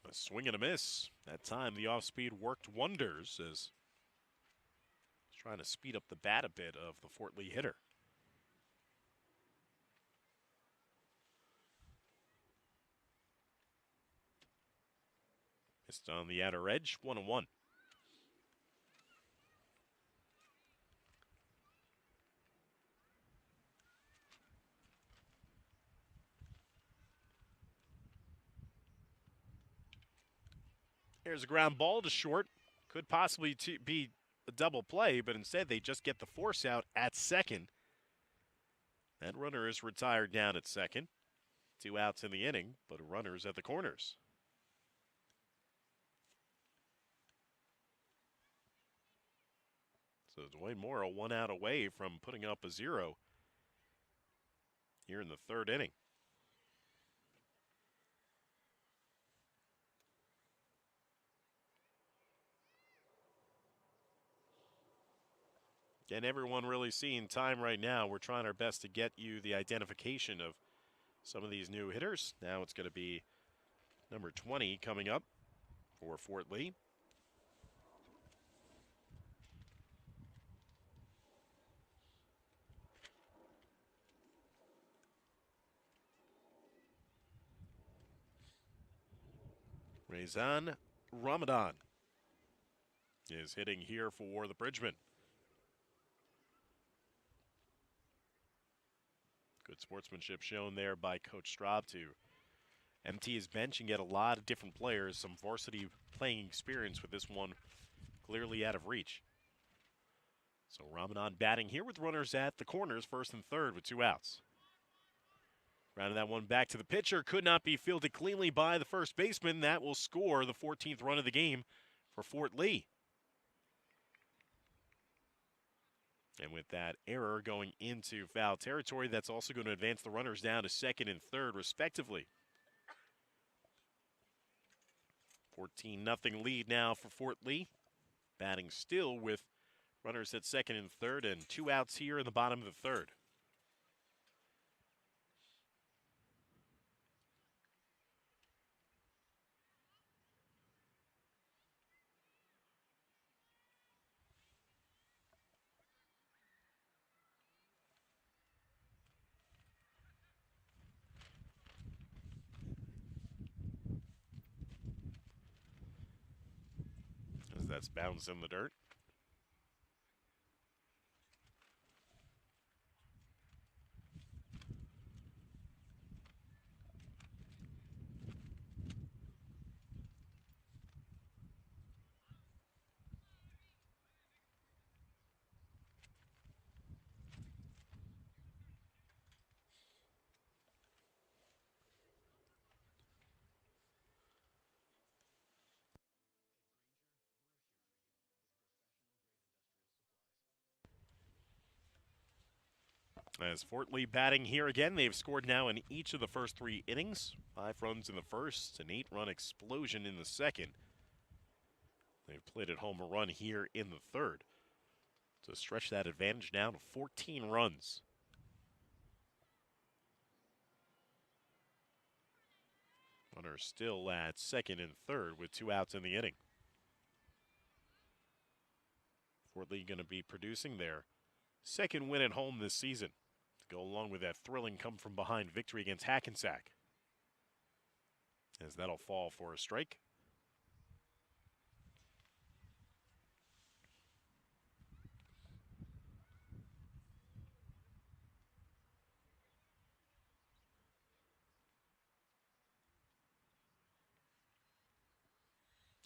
A swing and a miss. That time the off-speed worked wonders as he's trying to speed up the bat a bit of the Fort Lee hitter. Missed on the outer edge, 1-1. Here's a ground ball to short. Could possibly be a double play, but instead they just get the force out at second. That runner is retired down at second. 2 outs in the inning, but runners at the corners. So Dwight Morrow 1 out away from putting up a 0 here in the third inning. And everyone really seeing time right now. We're trying our best to get you the identification of some of these new hitters. Now it's going to be number 20 coming up for Fort Lee. Rezan Ramadan is hitting here for the Bridgemen. Good sportsmanship shown there by Coach Straub to empty his bench and get a lot of different players, some varsity playing experience with this one clearly out of reach. So Ramadan batting here with runners at the corners, first and third with 2 outs. Rounding that one back to the pitcher, could not be fielded cleanly by the first baseman. That will score the 14th run of the game for Fort Lee. And with that error going into foul territory, that's also going to advance the runners down to second and third, respectively. 14-0 lead now for Fort Lee. Batting still with runners at second and third and 2 outs here in the bottom of the third. As that's bounced in the dirt. As Fort Lee batting here again, they've scored now in each of the first 3 innings. 5 runs in the first, an 8-run explosion in the second. They've played at home a run here in the third to stretch that advantage down to 14 runs. Runners still at second and third with 2 outs in the inning. Fort Lee going to be producing their second win at home this season to go along with that thrilling come-from-behind victory against Hackensack. As that'll fall for a strike.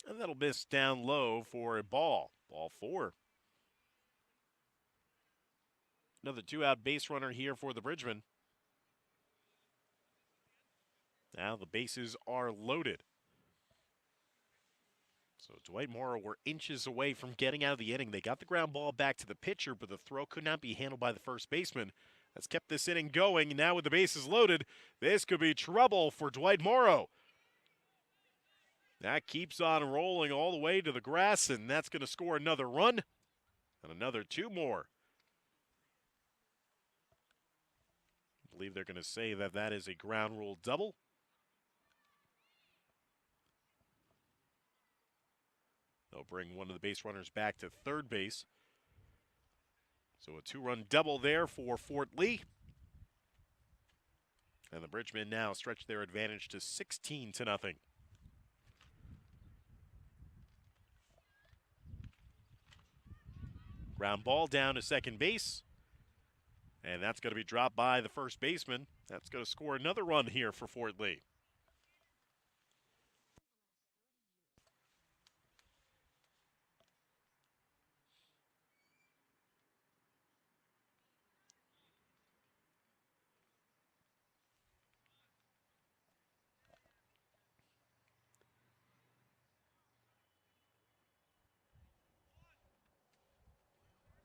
And that'll miss down low for a ball. Ball 4. Another 2-out base runner here for the Bridgemen. Now the bases are loaded. So Dwight Morrow were inches away from getting out of the inning. They got the ground ball back to the pitcher, but the throw could not be handled by the first baseman. That's kept this inning going. Now with the bases loaded, this could be trouble for Dwight Morrow. That keeps on rolling all the way to the grass, and that's going to score another run and another two more. I believe they're going to say that that is a ground rule double. They'll bring one of the base runners back to third base. So a two-run double there for Fort Lee. And the Bridgemen now stretch their advantage to 16-0. Ground ball down to second base. And that's going to be dropped by the first baseman. That's going to score another run here for Fort Lee.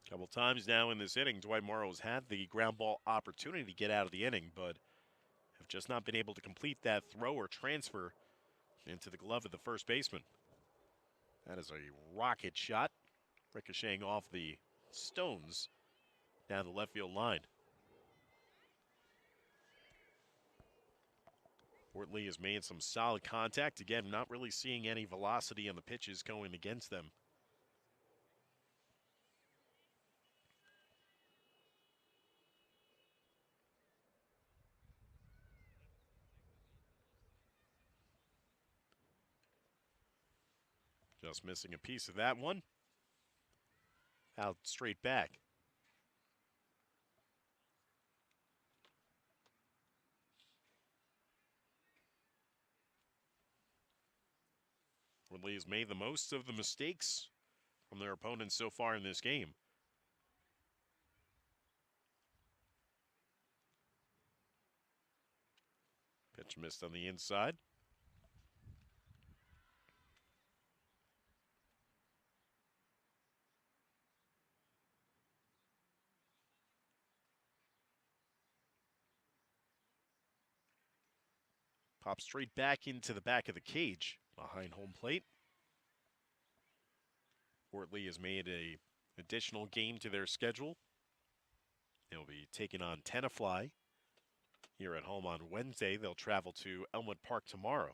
Couple times now in this inning, Dwight Morrow has had the ground ball opportunity to get out of the inning, but have just not been able to complete that throw or transfer into the glove of the first baseman. That is a rocket shot, ricocheting off the stones down the left field line. Fort Lee has made some solid contact. Again, not really seeing any velocity on the pitches going against them. Just missing a piece of that one. Out straight back. Fort Lee has made the most of the mistakes from their opponents so far in this game. Pitch missed on the inside. Pop straight back into the back of the cage behind home plate. Fort Lee has made an additional game to their schedule. They'll be taking on Tenafly here at home on Wednesday. They'll travel to Elmwood Park tomorrow.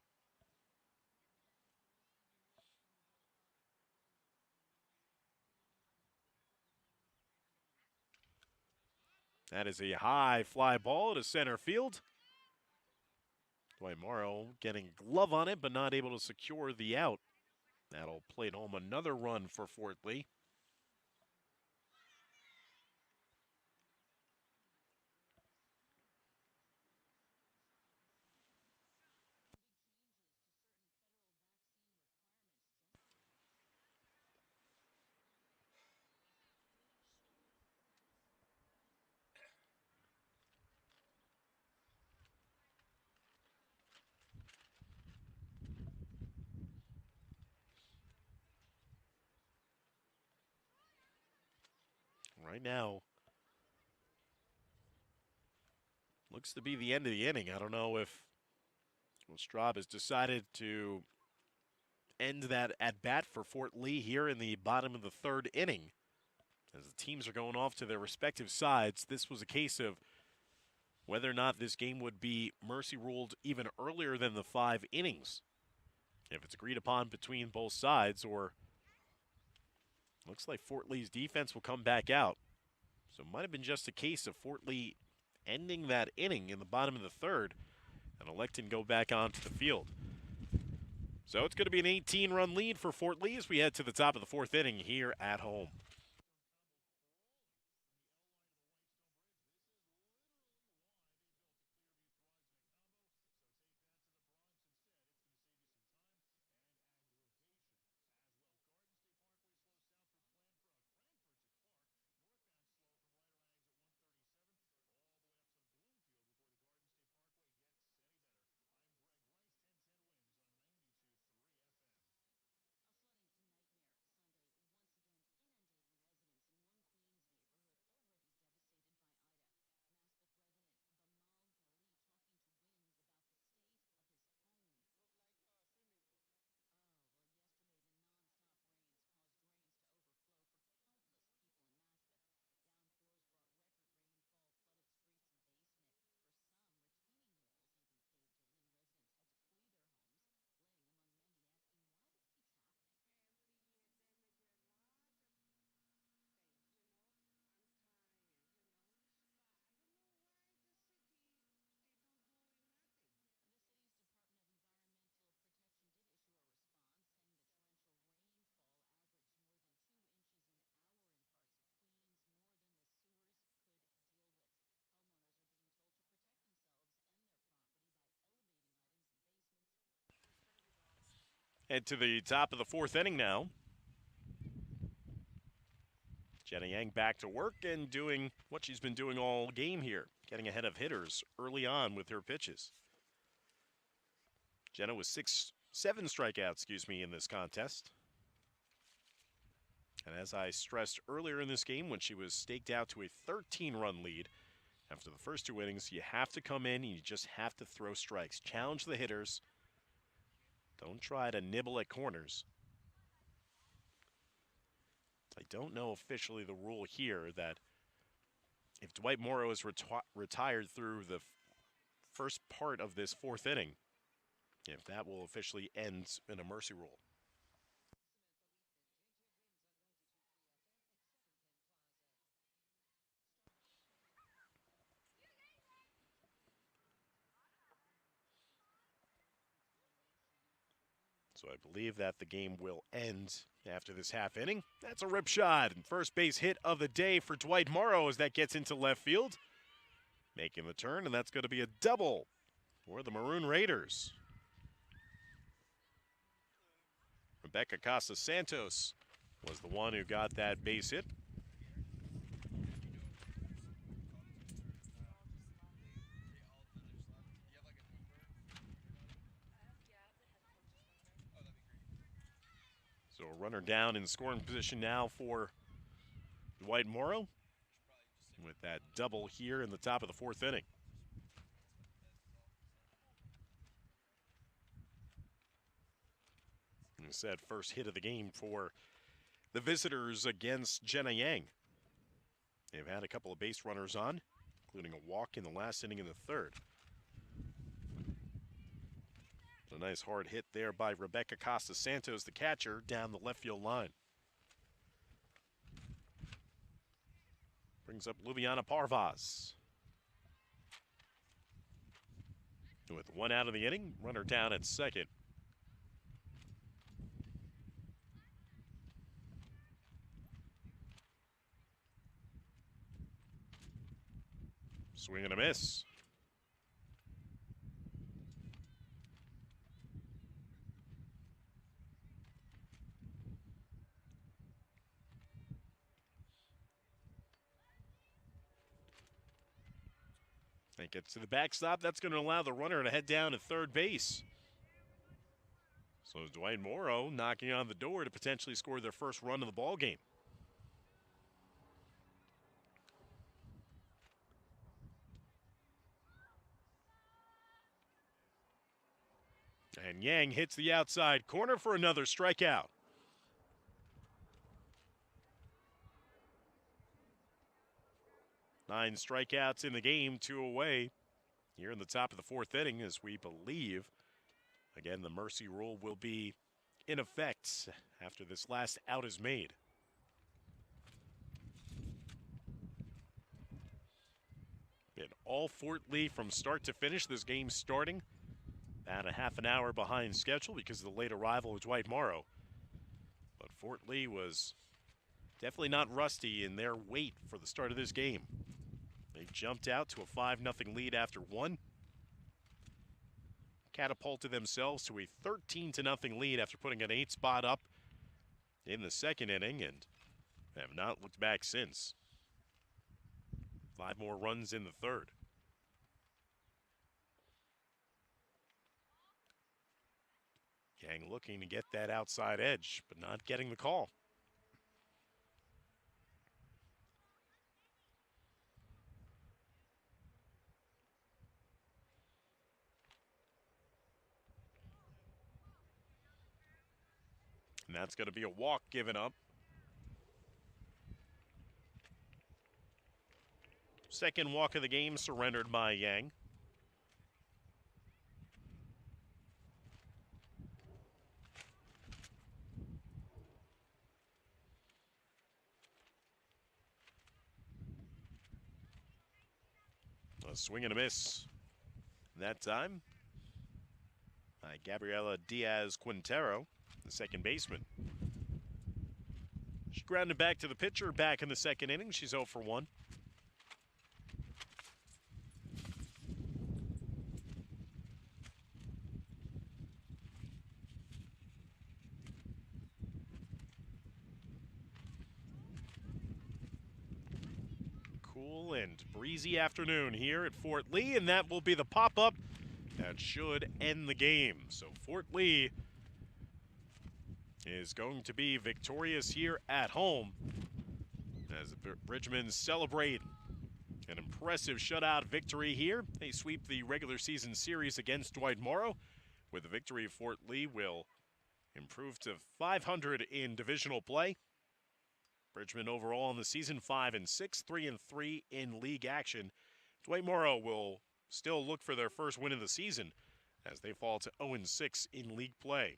That is a high fly ball to center field. Dwight Morrow getting glove on it, but not able to secure the out. That'll plate home another run for Fort Lee. Right now, looks to be the end of the inning. I don't know if Straub has decided to end that at bat for Fort Lee here in the bottom of the third inning. As the teams are going off to their respective sides, this was a case of whether or not this game would be mercy ruled even earlier than the 5 innings. If it's agreed upon between both sides, or looks like Fort Lee's defense will come back out. So it might have been just a case of Fort Lee ending that inning in the bottom of the third and electing to go back onto the field. So it's going to be an 18-run lead for Fort Lee as we head to the top of the 4th inning here at home. Head to the top of the fourth inning now. Jenna Yang back to work and doing what she's been doing all game here, getting ahead of hitters early on with her pitches. Jenna was 7 strikeouts, in this contest. And as I stressed earlier in this game, when she was staked out to a 13-run lead, after the first 2 innings, you have to come in and you just have to throw strikes. Challenge the hitters. Don't try to nibble at corners. I don't know officially the rule here that if Dwight Morrow is retired through the first part of this 4th inning, if that will officially end in a mercy rule. So I believe that the game will end after this half inning. That's a rip shot. And first base hit of the day for Dwight Morrow as that gets into left field. Making the turn, and that's going to be a double for the Maroon Raiders. Rebecca Casas-Santos was the one who got that base hit. So a runner down in scoring position now for Dwight Morrow with that double here in the top of the 4th inning. And I said first hit of the game for the visitors against Jenna Yang. They've had a couple of base runners on, including a walk in the last inning in the 3rd. A nice hard hit there by Rebecca Casas-Santos, the catcher, down the left field line. Brings up Luviana Parvaz. With 1 out of the inning, runner down at second. Swing and a miss. It gets to the backstop. That's going to allow the runner to head down to third base. So Dwight Morrow knocking on the door to potentially score their first run of the ball game. And Yang hits the outside corner for another strikeout. Nine strikeouts in the game, 2 away. Here in the top of the 4th inning, as we believe, again, the mercy rule will be in effect after this last out is made. Been all Fort Lee from start to finish. This game starting about a half an hour behind schedule because of the late arrival of Dwight Morrow. But Fort Lee was definitely not rusty in their wait for the start of this game. They jumped out to a 5-0 lead after 1. Catapulted themselves to a 13-0 lead after putting an 8 spot up in the 2nd inning and have not looked back since. 5 more runs in the 3rd. Yang looking to get that outside edge, but not getting the call. And that's going to be a walk given up. Second walk of the game surrendered by Yang. A swing and a miss that time by Gabriela Diaz-Quintero, the second baseman. She grounded back to the pitcher back in the 2nd inning. She's 0 for 1. cool and breezy afternoon here at Fort Lee, and that will be the pop-up that should end the game. So Fort Lee is going to be victorious here at home as the Bridgmen celebrate an impressive shutout victory here. They sweep the regular season series against Dwight Morrow. With the victory, Fort Lee will improve to 500 in divisional play. Bridgmen overall in the season 5-6, 3-3 in league action. Dwight Morrow will still look for their first win of the season as they fall to 0-6 in league play.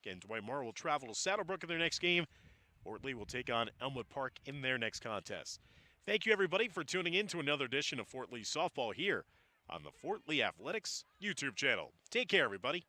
Again, Dwight Morrow will travel to Saddlebrook in their next game. Fort Lee will take on Elmwood Park in their next contest. Thank you, everybody, for tuning in to another edition of Fort Lee Softball here on the Fort Lee Athletics YouTube channel. Take care, everybody.